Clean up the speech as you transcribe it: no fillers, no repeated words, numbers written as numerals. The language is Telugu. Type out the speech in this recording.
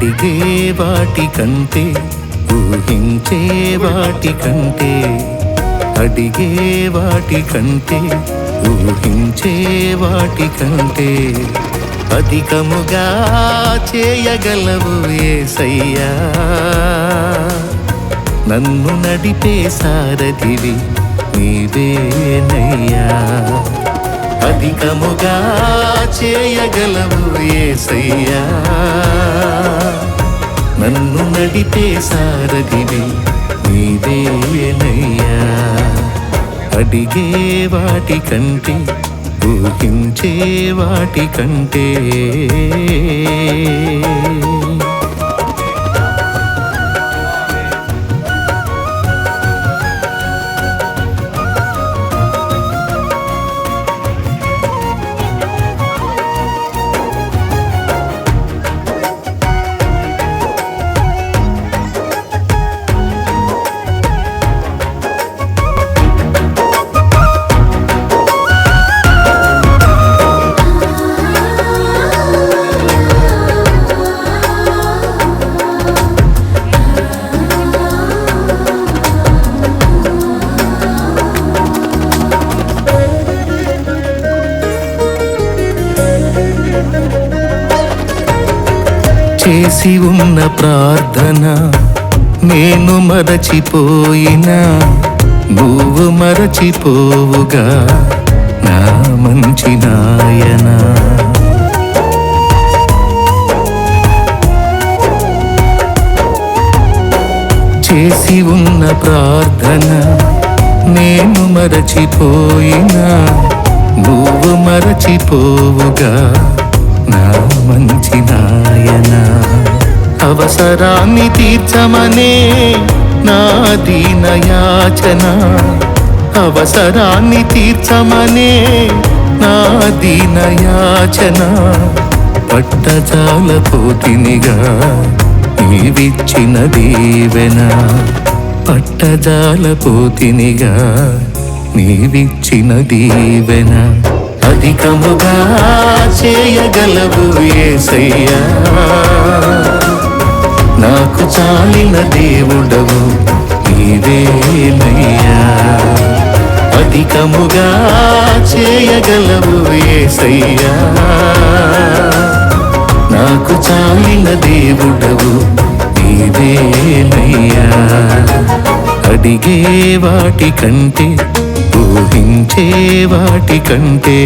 అడిగే వాటి కంటే ఊహించే వాటి కంటే అడిగే వాటి కంటే ఊహించే వాటి కంటే అధికముగా చేయగలవు యేసయ్యా. నన్ను నడిపే సారథివి నీవేనయ్యా. అధికముగా చేయగలవు యేసయ్యా. నన్ను నడిపే సారథివి నీవేనయ్యా. అడిగే వాటి కంటే ఊహించే వాటి కంటే చేసి ఉన్న ప్రార్థన నేను మరచిపోయినా నువ్వు మరచిపోవుగా నా మంచి నాయనా. చేసి ఉన్న ప్రార్థన నేను మరచిపోయినా నువ్వు మరచిపోవుగా నా మంచి నాయనా. అవసరాన్ని తీర్చమనే నా దీన యాచన, అవసరాన్ని తీర్చమనే నా దీన యాచన. పట్టజాలపోతినిగా నీవిచ్చిన దీవెన, పట్టజాలపోతినిగా నీవిచ్చిన దీవెన. అధికముగా చేయగలవు యేసయ్యా. నాకు చాలిన దేవుడవు నీవేనయ్యా. అధికముగా చేయగలవు యేసయ్యా. నాకు చాలిన దేవుడవు నీవేనయ్యా. అడిగే వాటి కంటే ఊహించే వాటి కంటే